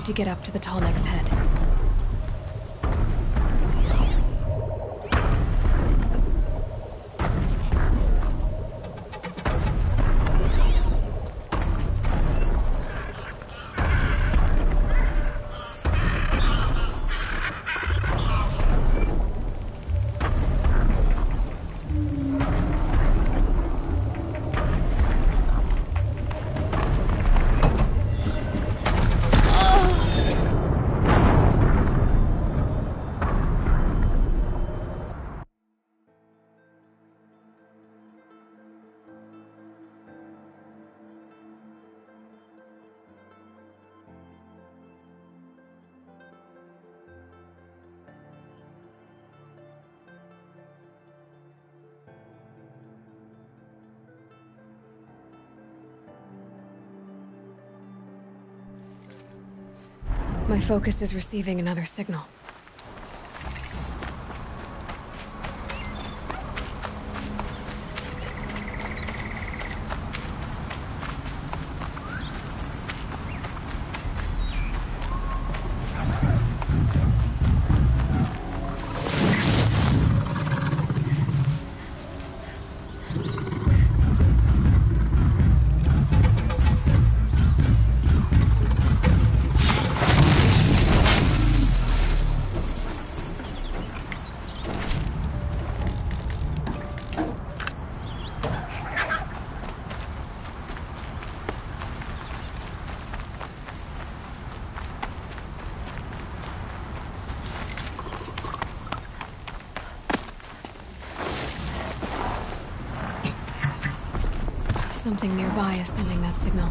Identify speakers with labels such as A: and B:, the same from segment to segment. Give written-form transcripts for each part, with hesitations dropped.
A: need to get up to the tall neck's head. My focus is receiving another signal. Something nearby is sending that signal.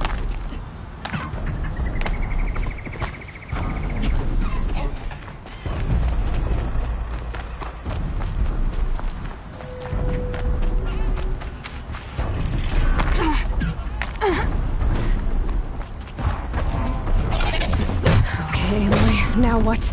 A: Okay, Aloy, now what?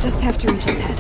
A: Just have to reach its head.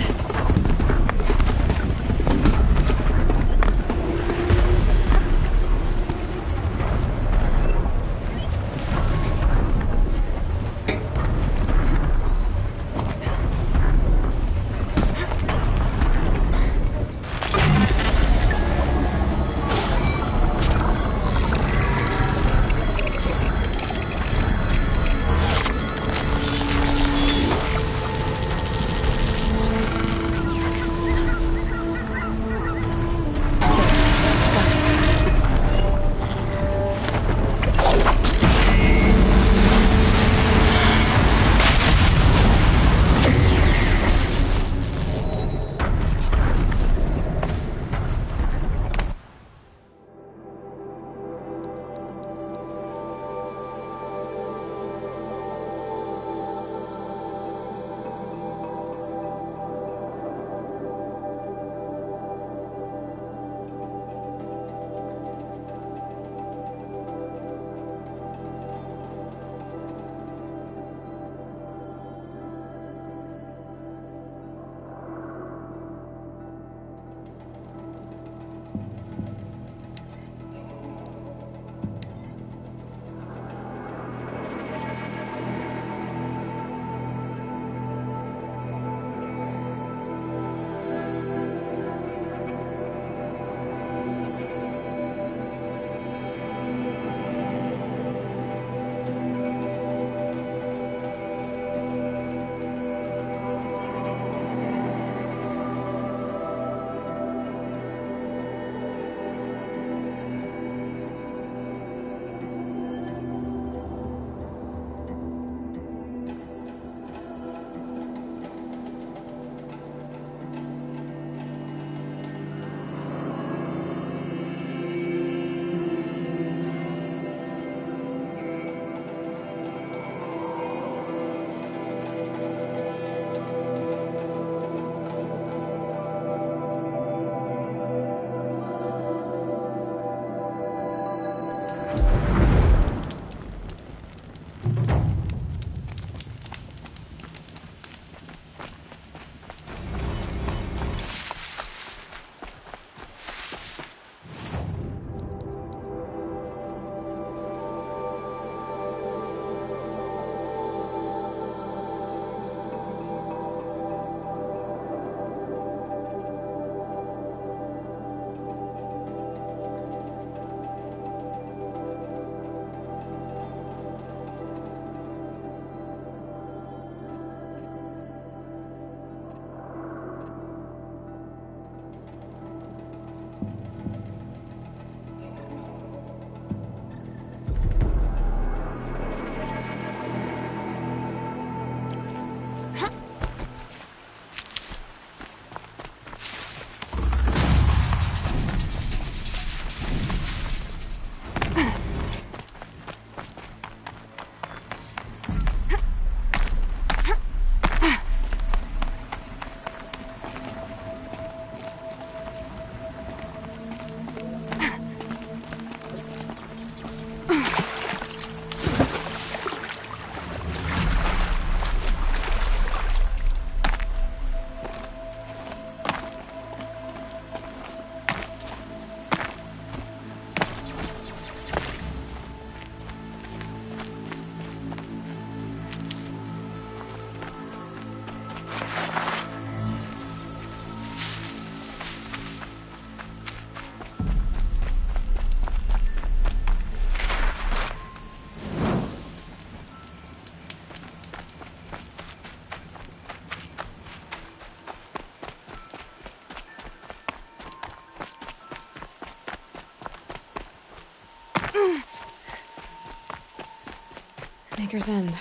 A: Anchor's End.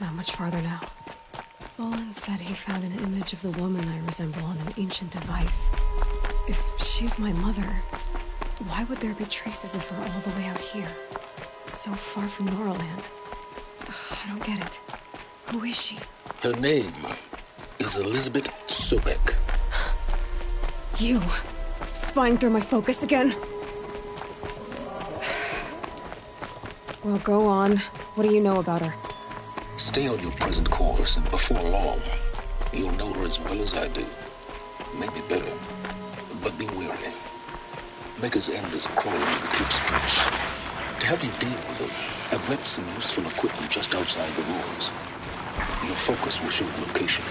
A: Not much farther now. Bolin said he found an image of the woman I resemble on an ancient device. If she's my mother, why would there be traces of her all the way out here? So far from Noraland. I don't get it. Who is she?
B: Her name is Elizabeth Sobek.
A: You! Spying through my focus again? Well, go on. What do you know about her?
B: Stay on your present course, and before long, you'll know her as well as I do. Maybe better, but be wary. Maker's End is crawling to the keep stretch. To help you deal with them, I've left some useful equipment just outside the ruins. Your focus will show the location.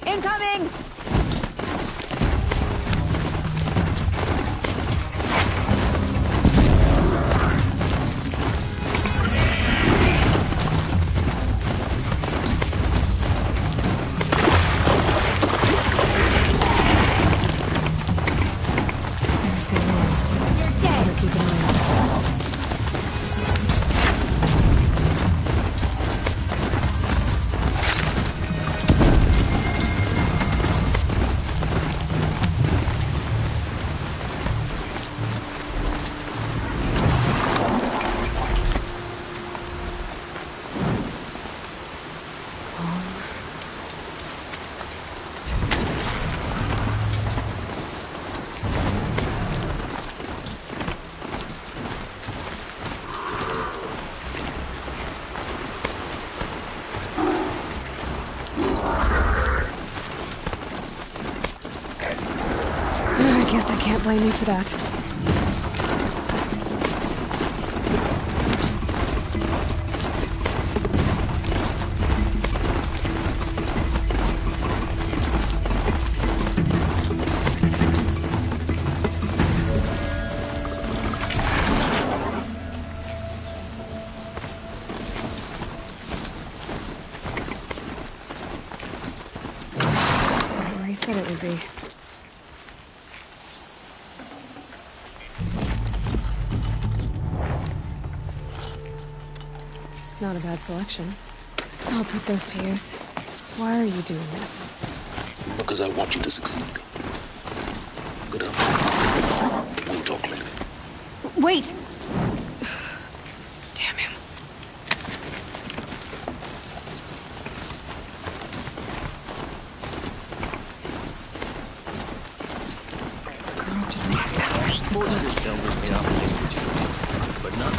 A: Incoming! There's the alarm. You're dead! Better keep an eye on it. I guess I can't blame you for that. Where he said it would be. Not a bad selection. I'll put those to use. Why are you doing this?
B: Because I want you to succeed. Good luck. We'll talk later.
A: Wait! Damn him.
C: But not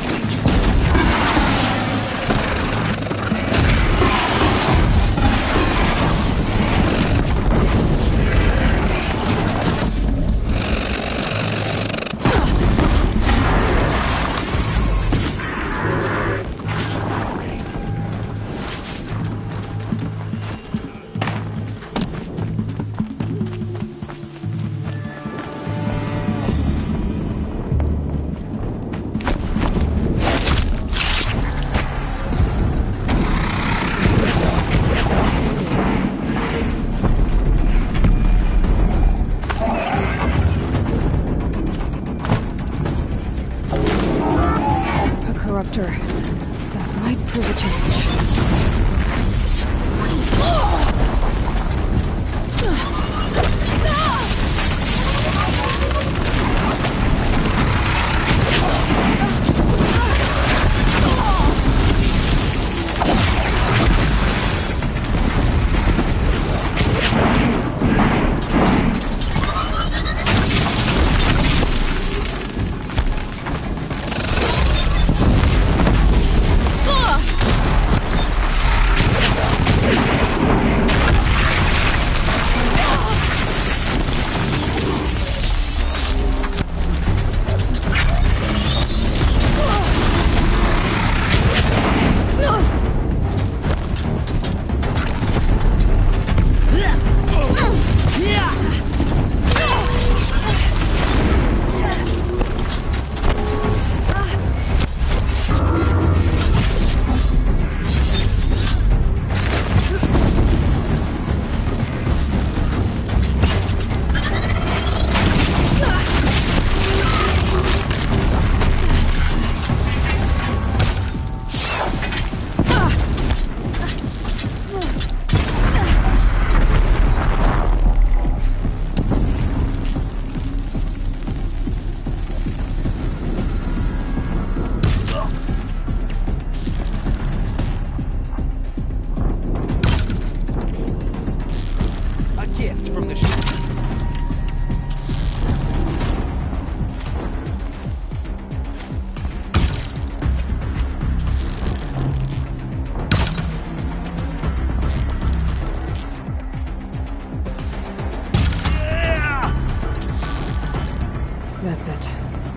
A: That's it.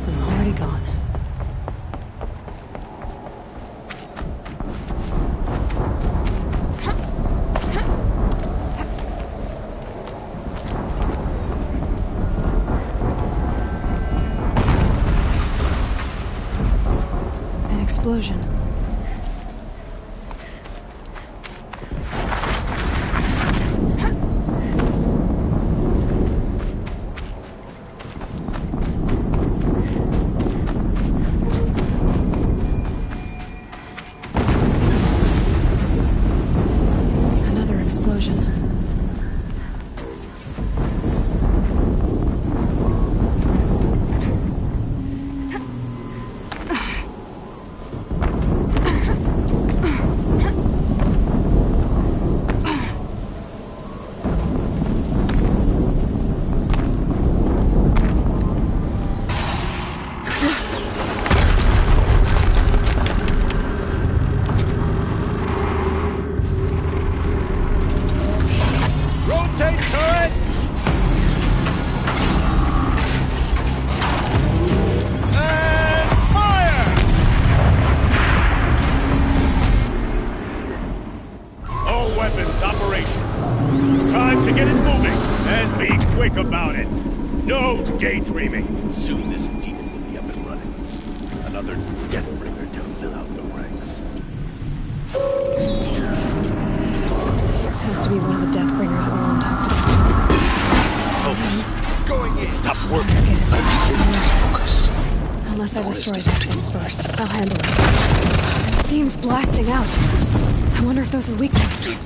A: I'm already gone. An explosion. Another explosion.
C: Rotate turret! And fire! All weapons operational. Time to get it moving, and be quick about it. No daydreaming. Soon this demon will be up and running. Another Deathbringer to fill out the ranks.
A: Has to be one of the Deathbringers Orlin talked about.
C: Focus. Going in. Stop working.
A: Get it.
B: I said just focus.
A: Unless I destroy that thing first. I'll handle it. The steam's blasting out. I wonder if those are weak points.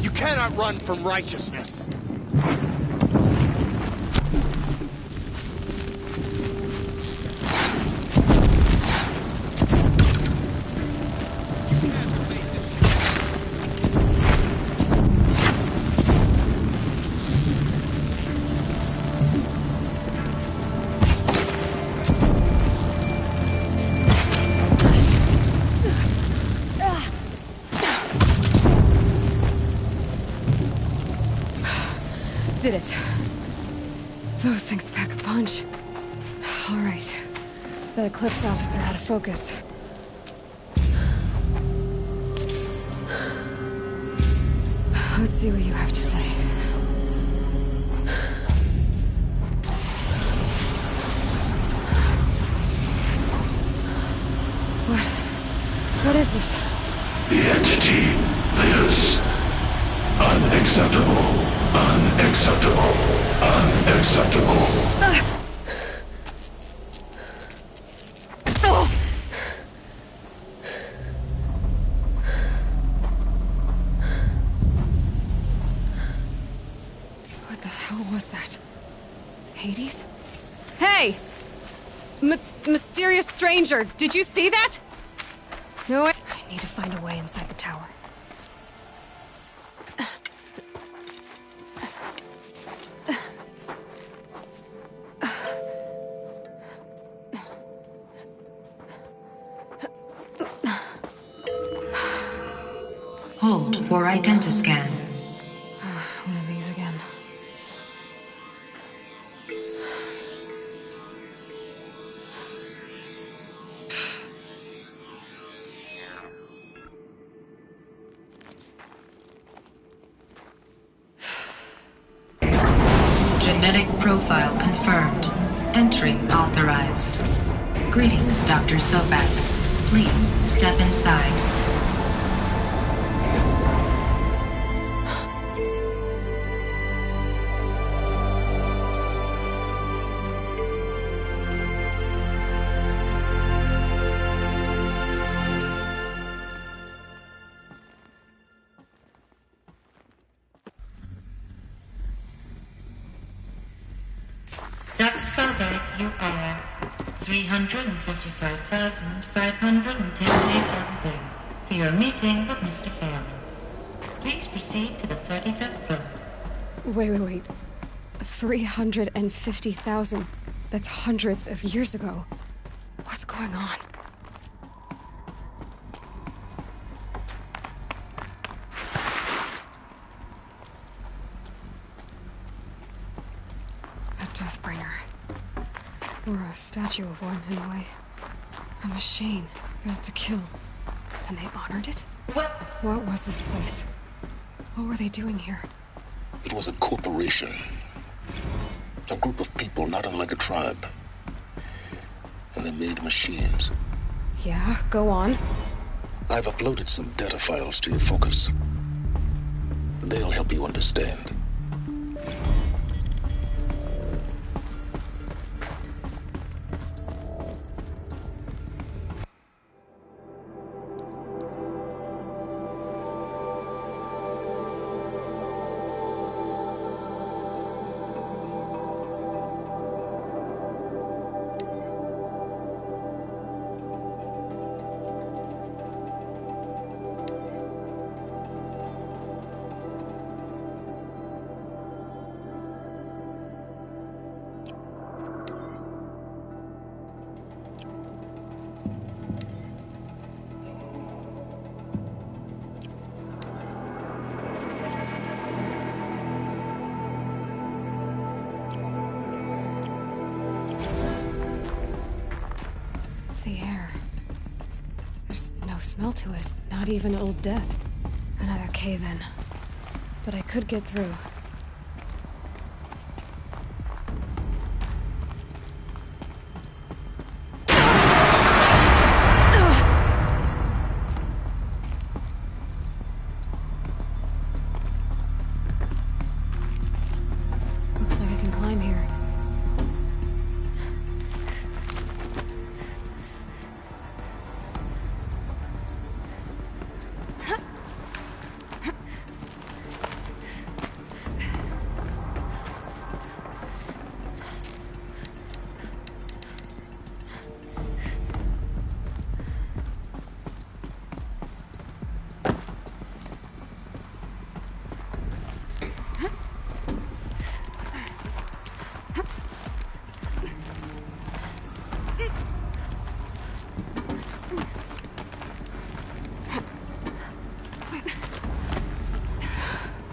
C: You cannot run from righteousness.
A: Did it. Those things pack a punch. All right. That Eclipse officer had a focus. Let's see what you have to say. What is this?
D: The entity lives. Unacceptable. Unacceptable. Unacceptable.
A: What the hell was that? Hades? Hey! Mysterious stranger, did you see that? No way. I need to find a way inside the tower.
E: Hold for identiscan.
A: One of these again.
E: Genetic profile confirmed. Entry authorized. Greetings, Dr. Sobek. Please step inside.
F: Dr. Sobek, you are 355,510 days overdue for your meeting with Mr. Fairman. Please proceed to the 35th floor.
A: Wait. 350,000. That's hundreds of years ago. What's going on? A Deathbringer. Or a statue of one, in a way. A machine built to kill. And they honored it? What was this place? What were they doing here?
B: It was a corporation. A group of people not unlike a tribe. And they made machines.
A: Yeah, go on.
B: I've uploaded some data files to your focus. They'll help you understand.
A: The air. There's no smell to it. Not even Old Death. Another cave-in. But I could get through. Looks like I can climb here.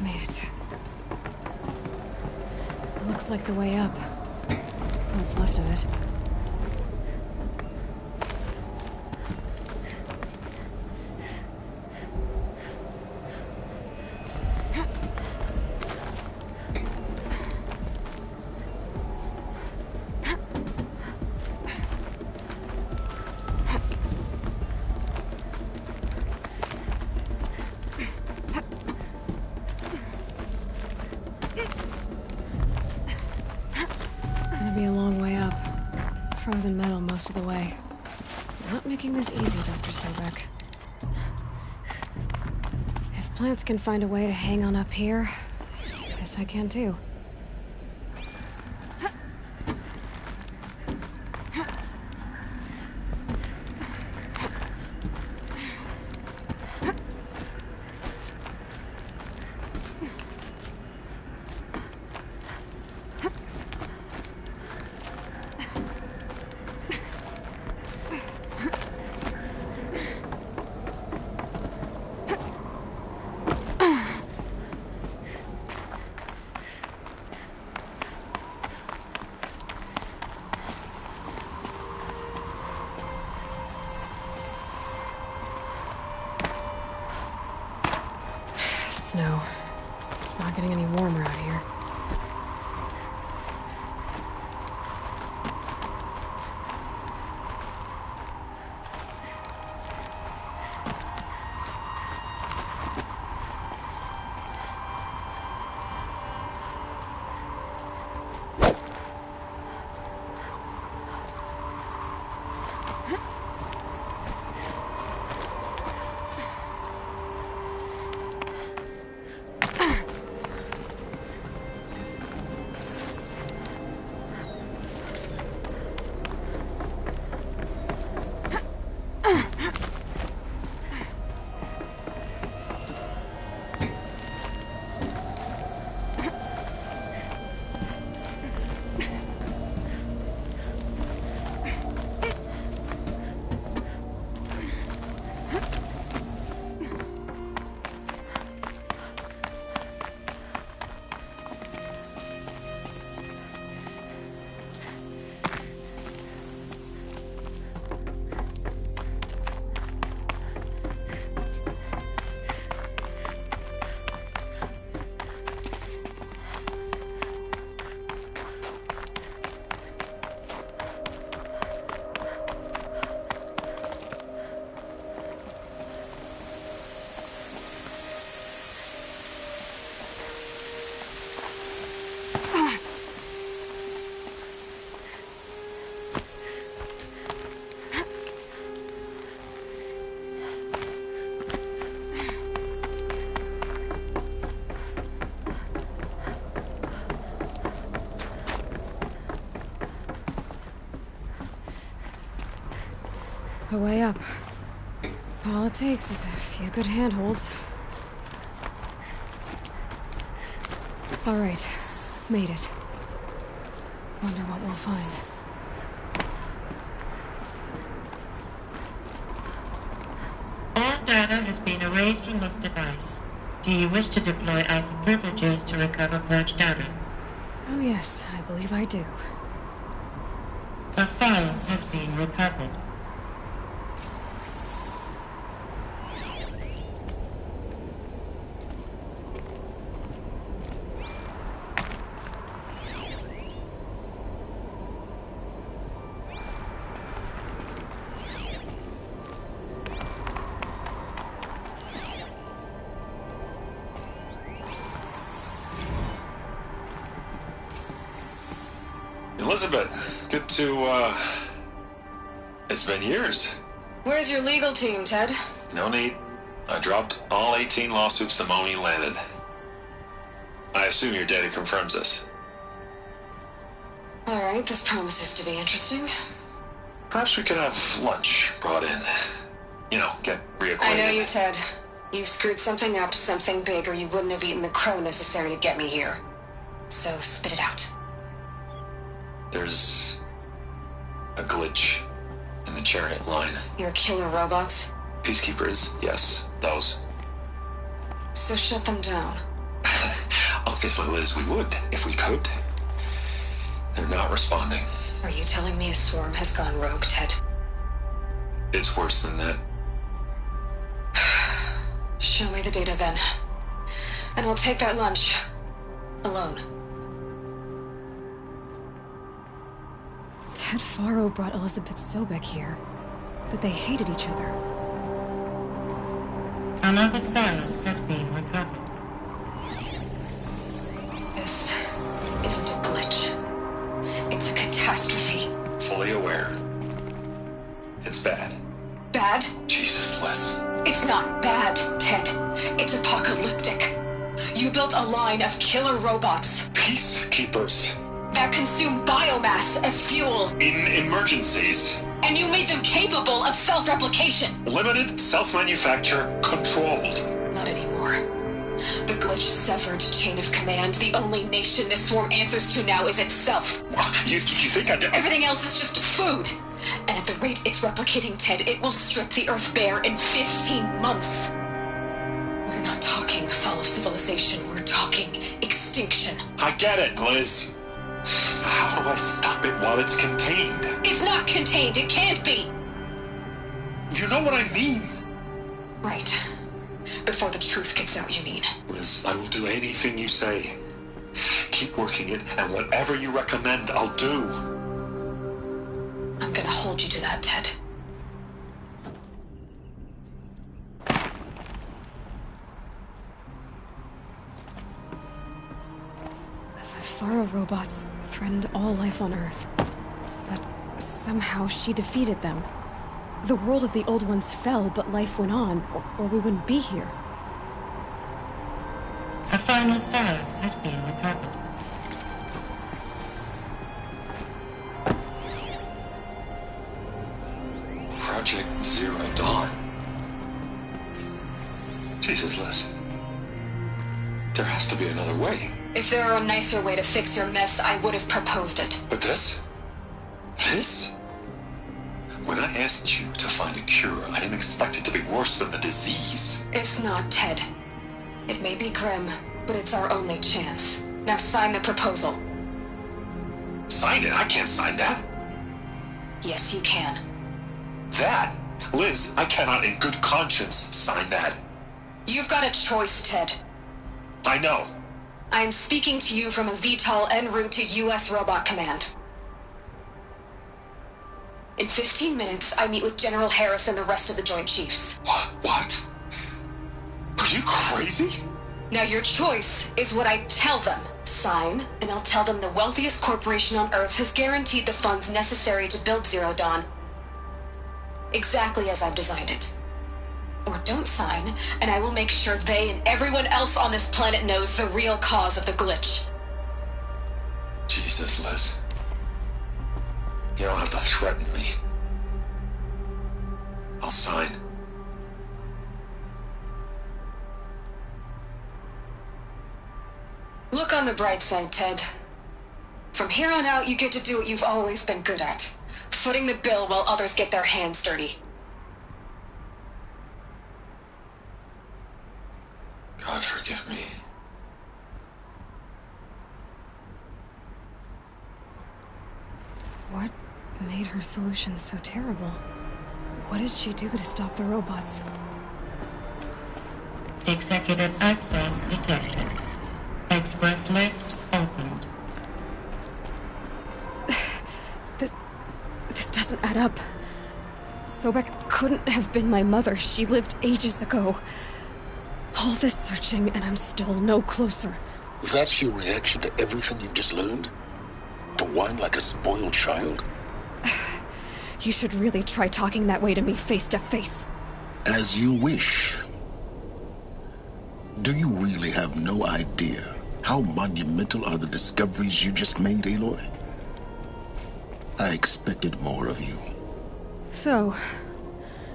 A: Made it. Looks like the way up. What's left of it. Gonna be a long way up. Frozen metal most of the way. Not making this easy, Dr. Sobek. If plants can find a way to hang on up here, guess I can too. A way up. All it takes is a few good handholds. All right, made it. Wonder what we'll find.
F: All data has been erased from this device. Do you wish to deploy Alpha privileges to recover purged data?
A: Oh yes, I believe I do.
F: A file has been recovered.
G: Elizabeth, good to, it's been years.
A: Where's your legal team, Ted?
G: No need. I dropped all 18 lawsuits the moment you landed. I assume your data confirms this.
A: All right, this promises to be interesting.
G: Perhaps we could have lunch brought in. You know, get reacquainted.
A: I know you, Ted. You screwed something up, something big, or you wouldn't have eaten the crow necessary to get me here. So spit it out.
G: There's a glitch in the chariot line.
A: Your killer robots?
G: Peacekeepers, yes, those.
A: So shut them down.
G: Obviously, Liz, we would, if we could. They're not responding.
A: Are you telling me a swarm has gone rogue, Ted?
G: It's worse than that.
A: Show me the data then. And I'll take that lunch. Alone. Ted Faro brought Elizabeth Sobek here, but they hated each other.
F: Another file has been recovered.
A: This isn't a glitch. It's a catastrophe.
G: Fully aware. It's bad.
A: Bad?
G: Jesus, Liz.
A: It's not bad, Ted. It's apocalyptic. You built a line of killer robots
G: Peacekeepers.
A: that consume biomass as fuel,
G: In emergencies.
A: and you made them capable of self-replication.
G: Limited, self-manufacture, controlled.
A: Not anymore. The glitch severed chain of command. The only nation this swarm answers to now is itself.
G: You think I did?
A: Everything else is just food. And at the rate it's replicating, Ted, it will strip the Earth bare in 15 months. We're not talking fall of civilization. We're talking extinction.
G: I get it, Liz. So how do I stop it while it's contained?
A: It's not contained. It can't be.
G: You know what I mean.
A: Right. Before the truth gets out, you mean?
G: Liz, I will do anything you say. Keep working it, and whatever you recommend, I'll do.
A: I'm gonna hold you to that, Ted. The Faro robots threatened all life on Earth. But somehow she defeated them. The world of the old ones fell, but life went on, or we wouldn't be here.
F: A final file has been recovered.
G: Project Zero Dawn. Jesus, Liz. There has to be another way.
A: If there were a nicer way to fix your mess, I would have proposed it.
G: But this? This? When I asked you to find a cure, I didn't expect it to be worse than the disease.
A: It's not, Ted. It may be grim, but it's our only chance. Now sign the proposal.
G: Sign it? I can't sign that.
A: Yes, you can.
G: That? Liz, I cannot in good conscience sign that.
A: You've got a choice, Ted.
G: I know.
A: I am speaking to you from a VTOL en route to U.S. Robot Command. In 15 minutes, I meet with General Harris and the rest of the Joint Chiefs.
G: What? Are you crazy?
A: Now your choice is what I tell them. Sign, and I'll tell them the wealthiest corporation on Earth has guaranteed the funds necessary to build Zero Dawn. Exactly as I've designed it. Or don't sign, and I will make sure they and everyone else on this planet knows the real cause of the glitch.
G: Jesus, Liz. You don't have to threaten me. I'll sign.
A: Look on the bright side, Ted. From here on out, you get to do what you've always been good at. Footing the bill while others get their hands dirty.
G: God forgive me.
A: What made her solution so terrible? What did she do to stop the robots?
F: Executive access detected. Express lift opened.
A: This doesn't add up. Sobek couldn't have been my mother. She lived ages ago. All this searching, and I'm still no closer.
B: That's your reaction to everything you've just learned? To whine like a spoiled child?
A: You should really try talking that way to me face to face.
B: As you wish. Do you really have no idea how monumental are the discoveries you just made, Aloy? I expected more of you.
A: So,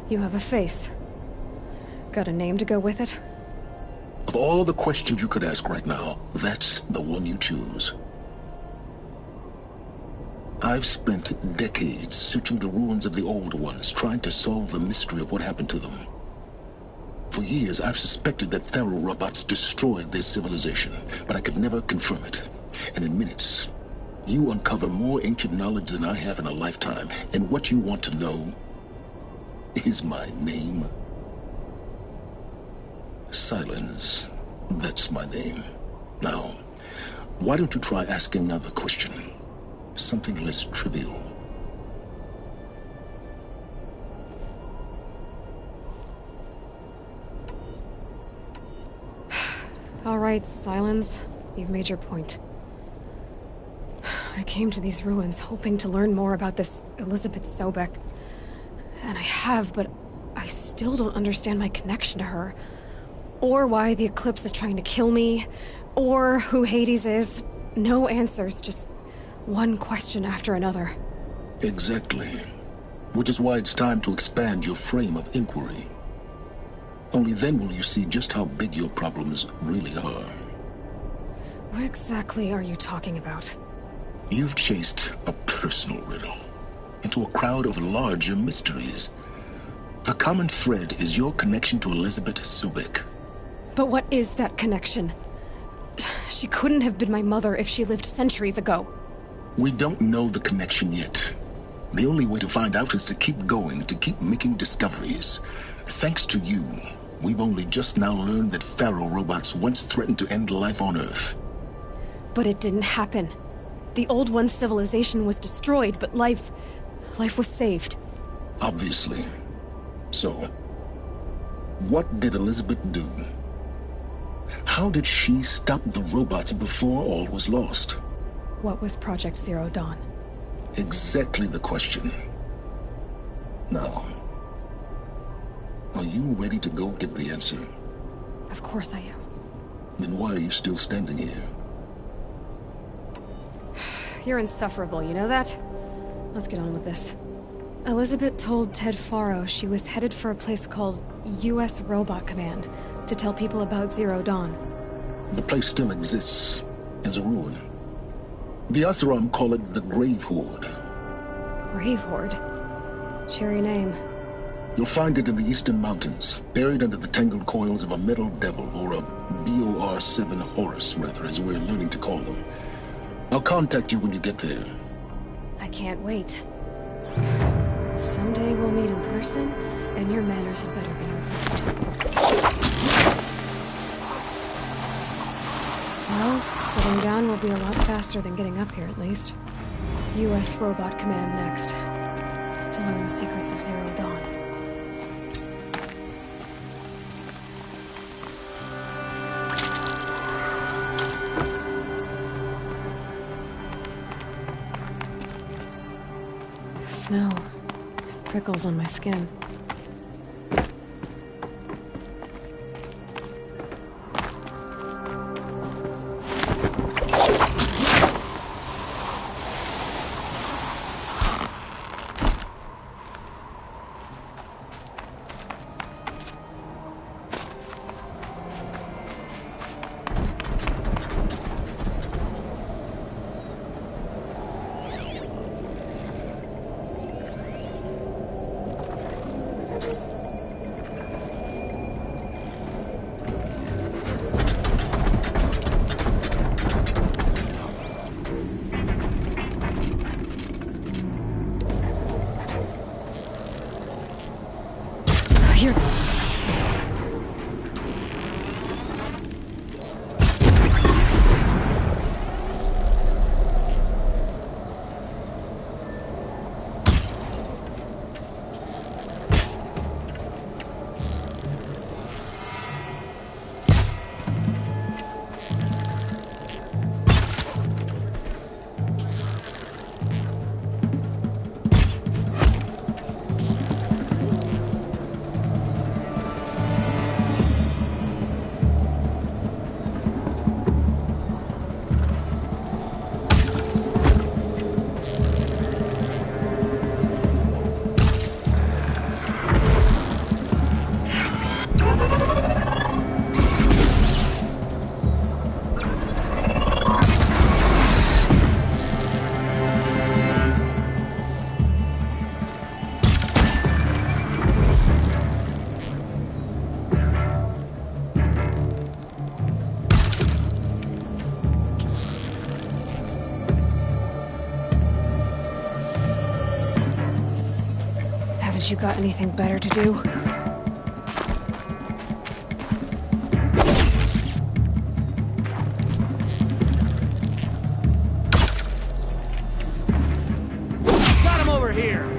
A: you have a face. Got a name to go with it?
B: Of all the questions you could ask right now, that's the one you choose. I've spent decades searching the ruins of the old ones, trying to solve the mystery of what happened to them. For years, I've suspected that Thero robots destroyed their civilization, but I could never confirm it. And in minutes, you uncover more ancient knowledge than I have in a lifetime, and what you want to know is my name. Silence. That's my name. Now, why don't you try asking another question? Something less trivial.
A: All right, Silence. You've made your point. I came to these ruins hoping to learn more about this Elizabeth Sobek. And I have, but I still don't understand my connection to her. Or why the Eclipse is trying to kill me. Or who Hades is. No answers, just one question after another.
B: Exactly. Which is why it's time to expand your frame of inquiry. Only then will you see just how big your problems really are.
A: What exactly are you talking about?
B: You've chased a personal riddle into a crowd of larger mysteries. The common thread is your connection to Elizabeth Sobek.
A: But what is that connection? She couldn't have been my mother if she lived centuries ago.
B: We don't know the connection yet. The only way to find out is to keep going, to keep making discoveries. Thanks to you, we've only just now learned that Thero robots once threatened to end life on Earth.
A: But it didn't happen. The Old One's civilization was destroyed, but life was saved.
B: Obviously. So, what did Elizabeth do? How did she stop the robots before all was lost?
A: What was Project Zero Dawn?
B: Exactly the question. Now, are you ready to go get the answer?
A: Of course I am.
B: Then why are you still standing here?
A: You're insufferable, you know that? Let's get on with this. Elizabeth told Ted Faro she was headed for a place called U.S. Robot Command to tell people about Zero Dawn.
B: The place still exists as a ruin. The Oseram call it the Grave Horde.
A: Grave Horde? Cheery name.
B: You'll find it in the eastern mountains, buried under the tangled coils of a metal devil, or a BOR-7 Horus, rather, as we're learning to call them. I'll contact you when you get there.
A: I can't wait. Someday we'll meet in person, and your manners had better be improved. Well, getting down will be a lot faster than getting up here, at least. U.S. Robot Command next. To learn the secrets of Zero Dawn. Snow. Prickles on my skin. You're... Haven't you got anything better to do?
C: Got him over here!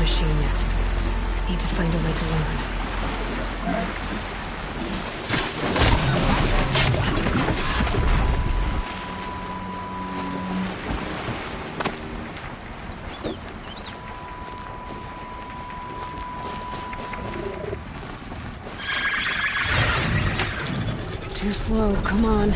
A: machine yet. Need to find a way to learn. Too slow, come on.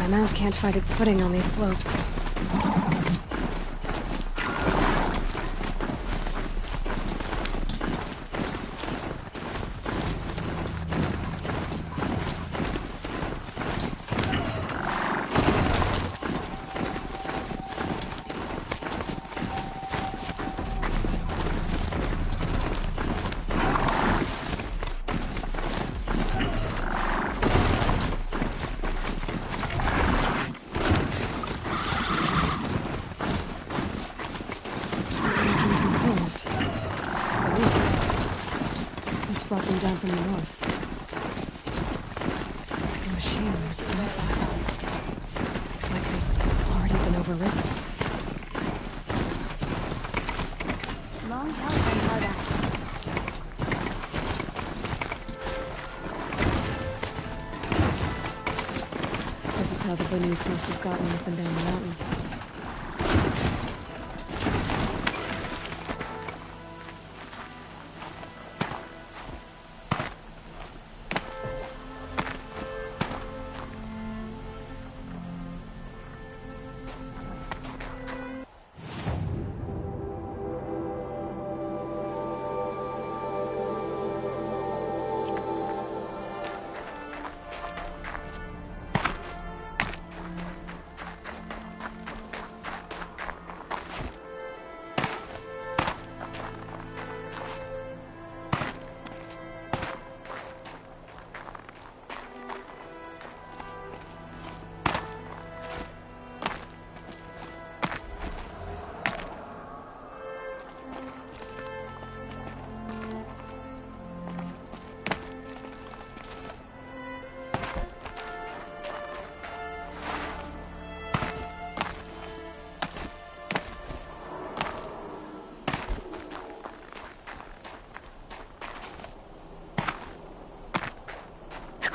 A: My mount can't find its footing on these slopes. Brought them down from the north. The machines are docile. It's like they've already been overridden.
H: Long help and hard out.
A: This is how the beneath must have gotten up and down the mountain.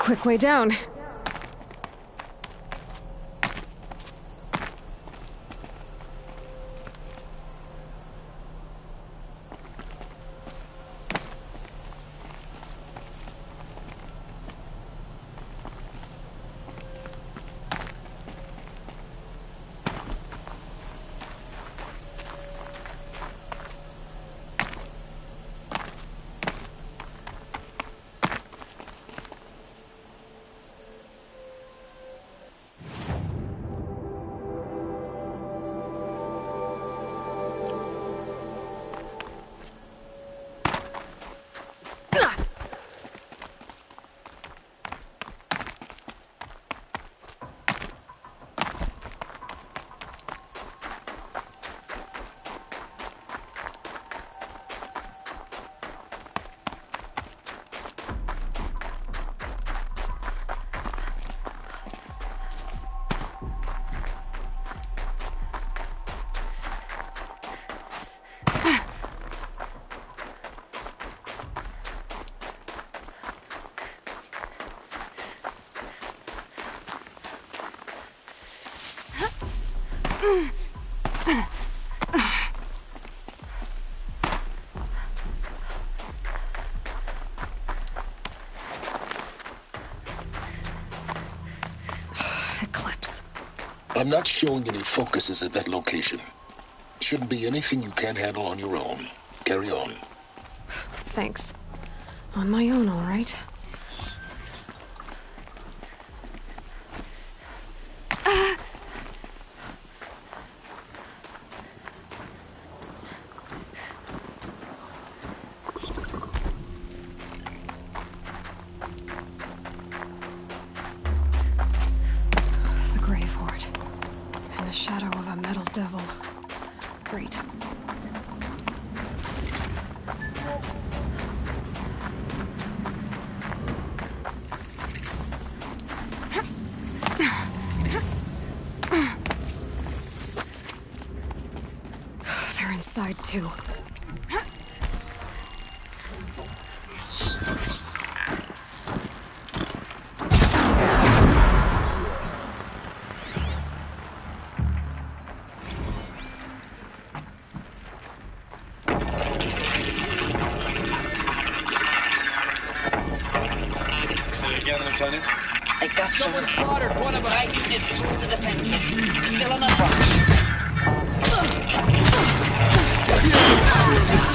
A: Quick way down. Eclipse.
B: I'm not showing any focuses at that location. Shouldn't be anything you can't handle on your own. Carry on.
A: Thanks. On my own, all right. The grave hoard. In the shadow of a metal devil. Great. They're inside too.
G: Say it again, Lieutenant.
I: They got
C: Someone
I: some.
C: slaughtered one of us.
I: Titan is through the defensive. Still on the rush.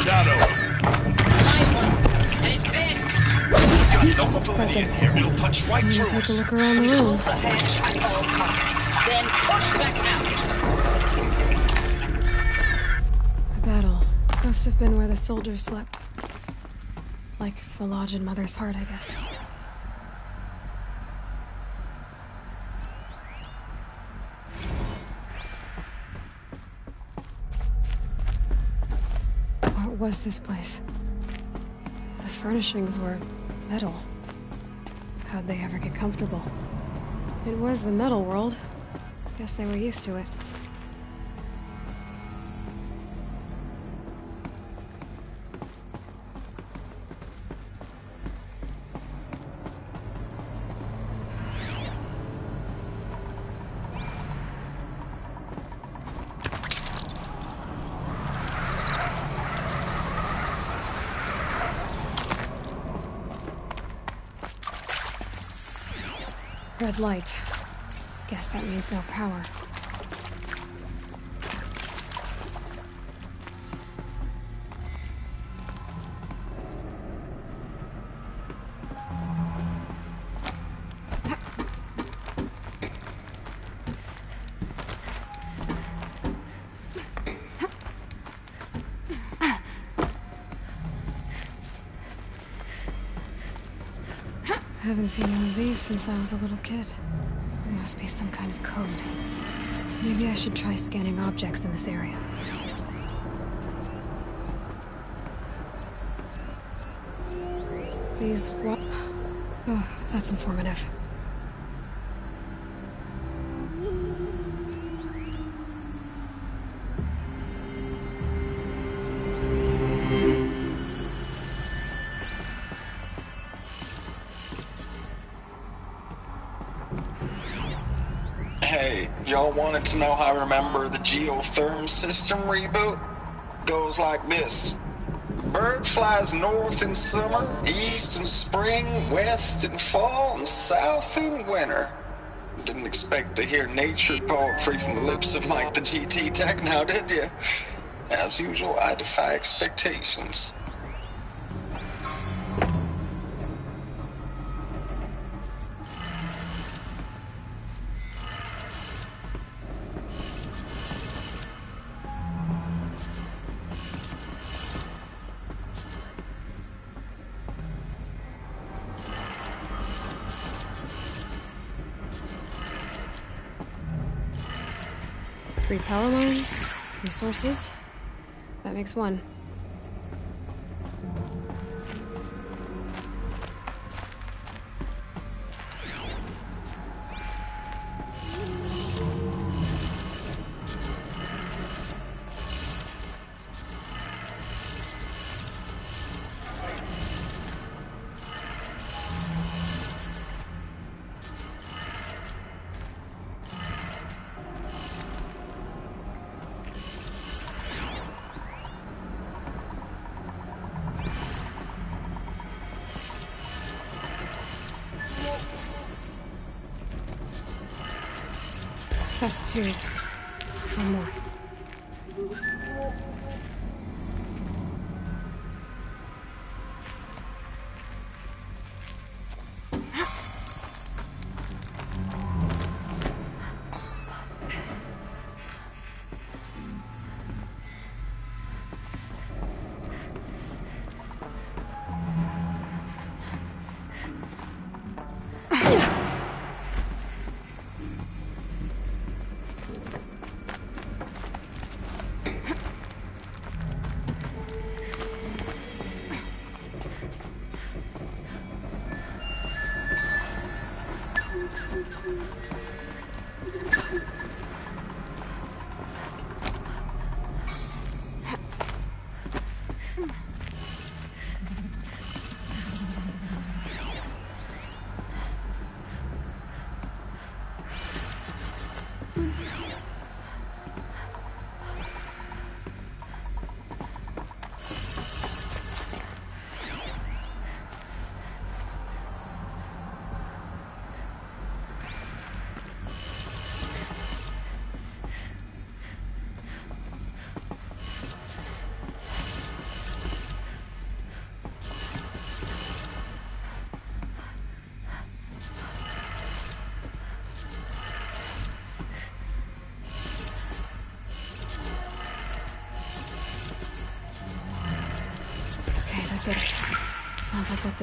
C: Shadow.
I: Nice one. And he's pissed.
G: Don't mobility in here. It'll punch right
A: I'm
G: through
A: gonna take a
G: us.
A: look around the
I: Control
A: room.
I: the hatch at all costs. Then push back out.
A: The battle must have been where the soldiers slept. Like the lodge in Mother's Heart, I guess. What was this place? The furnishings were metal. How'd they ever get comfortable? It was the metal world. Guess they were used to it. Red light. Guess that means no power. I haven't seen one of these since I was a little kid. There must be some kind of code. Maybe I should try scanning objects in this area. These what? Oh, that's informative.
G: Hey, y'all wanted to know how I remember the geotherm system reboot? Goes like this. Bird flies north in summer, east in spring, west in fall, and south in winter. Didn't expect to hear nature poetry from the lips of Mike the GT Tech now, did you? As usual, I defy expectations.
A: Three power lines, three sources. That makes one. That's two. One more.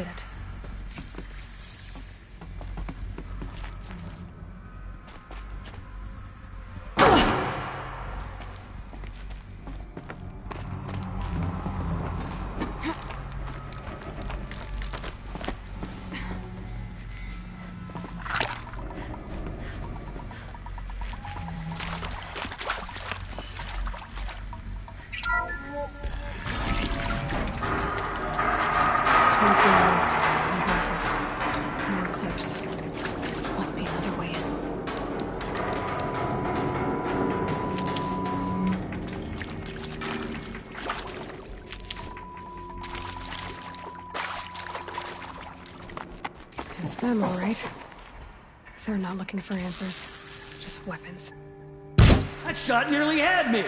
A: did it. Tools being used. More voices. More clips. Must be another way in. It's them, all right. They're not looking for answers. Just weapons.
J: That shot nearly had me!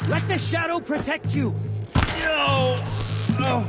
J: Let the shadow protect you! No! Oh.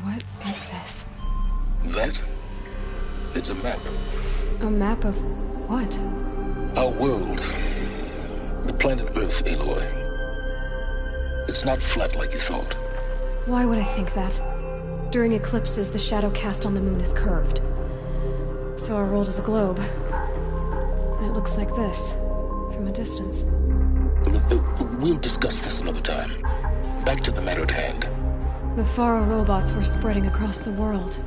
A: What is this?
B: That? It's a map.
A: A map of what?
B: Our world. The planet Earth, Aloy. It's not flat like you thought.
A: Why would I think that? During eclipses, the shadow cast on the moon is curved. So our world is a globe. And it looks like this, from a distance.
B: We'll discuss this another time. Back to the matter at hand.
A: The Faro robots were spreading across the world,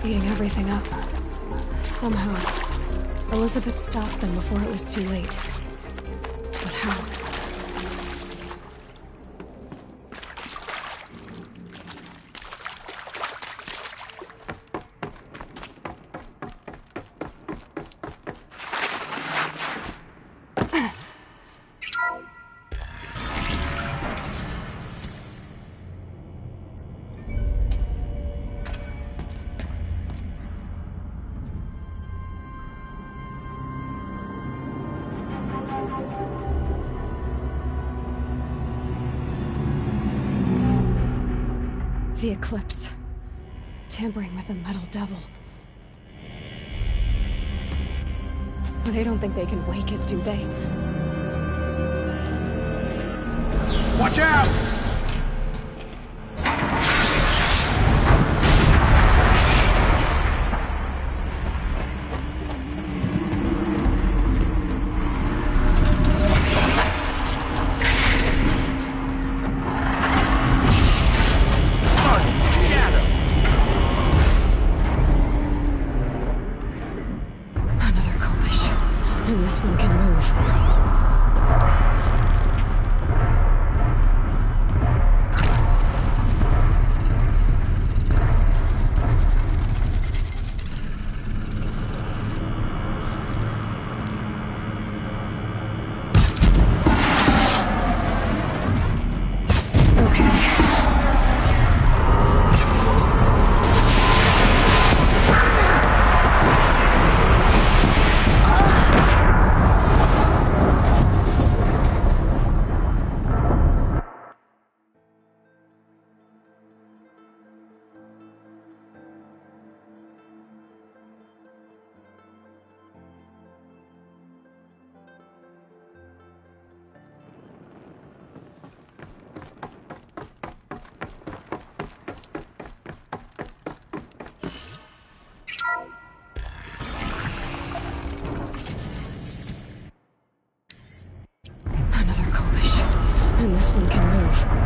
A: eating everything up. Somehow, Elizabeth stopped them before it was too late. But how? The eclipse. Tampering with the metal devil. They don't think they can wake it, do they?
C: Watch out!
A: one can move.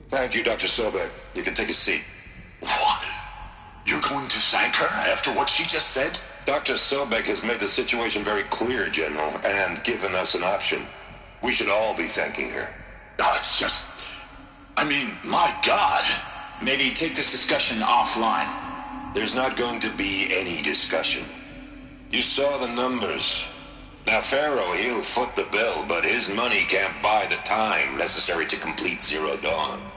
D: Thank you, Dr. Sobek. You can take a seat. What? You're going to thank her after what she just said? Dr. Sobek has made the situation very clear, General, and given us an option. We should all be thanking her.
K: Oh, it's just... I mean, my God. Maybe take this discussion offline.
D: There's not going to be any discussion. You saw the numbers. Now, Pharaoh, he'll foot the bill, but his money can't buy the time necessary to complete Zero Dawn.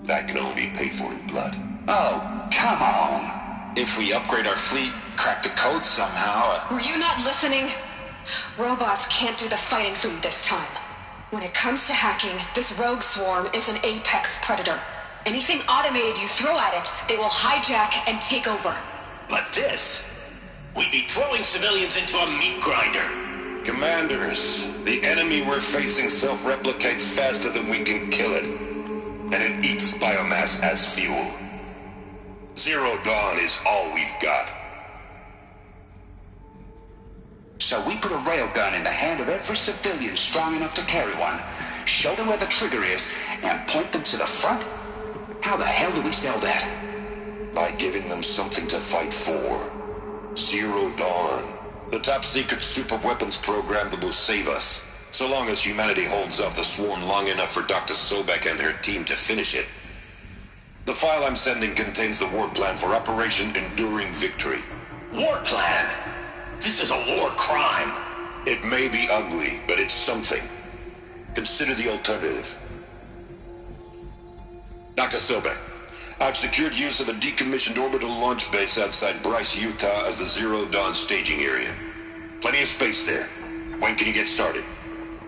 D: That can only be paid for in blood.
K: Oh, come on. If we upgrade our fleet, crack the code somehow...
A: Were you not listening? Robots can't do the fighting for you this time. When it comes to hacking, this rogue swarm is an apex predator. Anything automated you throw at it, they will hijack and take over.
K: But this... we'd be throwing civilians into a meat grinder.
D: Commanders, the enemy we're facing self-replicates faster than we can kill it. And it eats biomass as fuel. Zero Dawn is all we've got.
K: So we put a railgun in the hand of every civilian strong enough to carry one, show them where the trigger is, and point them to the front? How the hell do we sell that?
D: By giving them something to fight for. Zero Dawn. The top-secret super-weapons program that will save us. So long as humanity holds off the swarm long enough for Dr. Sobek and her team to finish it. The file I'm sending contains the war plan for Operation Enduring Victory.
K: War plan? This is a war crime.
D: It may be ugly, but it's something. Consider the alternative. Dr. Sobek, I've secured use of a decommissioned orbital launch base outside Bryce, Utah as the Zero Dawn staging area. Plenty of space there. When can you get started?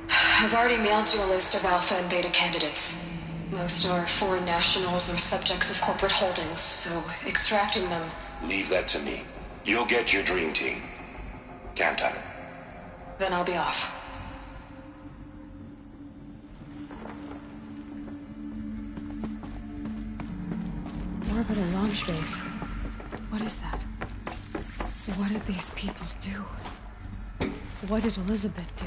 A: I've already mailed you a list of Alpha and Beta candidates. Most are foreign nationals or subjects of corporate holdings, so extracting them...
D: Leave that to me. You'll get your dream team. Count on it.
A: Then I'll be off. Orbital launch base. What is that? What did these people do? What did Elizabeth do?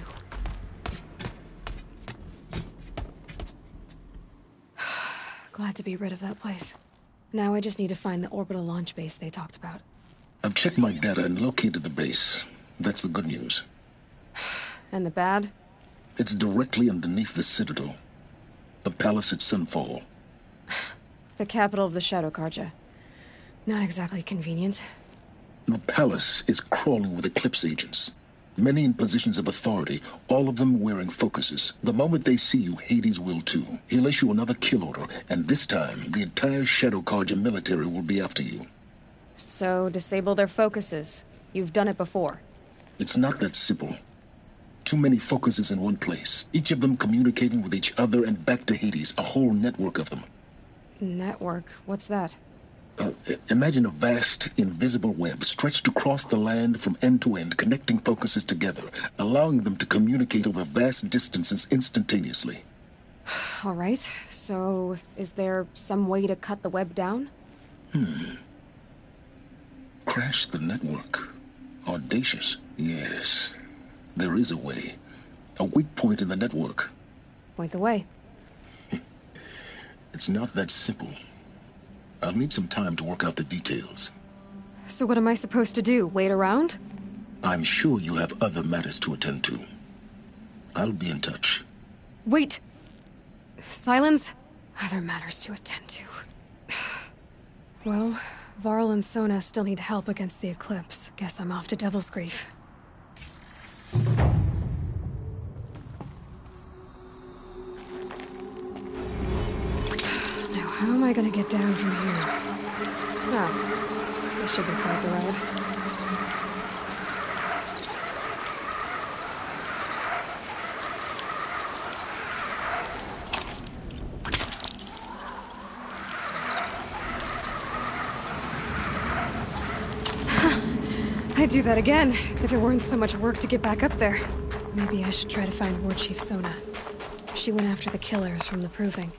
A: Glad to be rid of that place. Now I just need to find the orbital launch base they talked about.
B: I've checked my data and located the base. That's the good news.
A: And the bad?
B: It's directly underneath the Citadel. The palace at Sunfall.
A: The capital of the Shadow Carja. Not exactly convenient.
B: The palace is crawling with Eclipse agents. Many in positions of authority, all of them wearing focuses. The moment they see you, Hades will too. He'll issue another kill order, and this time, the entire Shadow Carja military will be after you.
A: So, disable their focuses. You've done it before.
B: It's not that simple. Too many focuses in one place, each of them communicating with each other and back to Hades, a whole network of them.
A: Network? What's that?
B: Imagine a vast, invisible web stretched across the land from end to end, connecting focuses together, allowing them to communicate over vast distances instantaneously.
A: All right, so is there some way to cut the web down?
B: Crash the network. Audacious. Yes, there is a way. A weak point in the network.
A: Point the way.
B: It's not that simple. I'll need some time to work out the details.
A: So what am I supposed to do? Wait around?
B: I'm sure you have other matters to attend to. I'll be in touch.
A: Wait! Silence? Other matters to attend to. Well, Varl and Sona still need help against the Eclipse. Guess I'm off to Devil's Grief. How am I gonna get down from here? Oh, this should be quite the ride. I'd do that again, if it weren't so much work to get back up there. Maybe I should try to find War Chief Sona. She went after the killers from the Proving.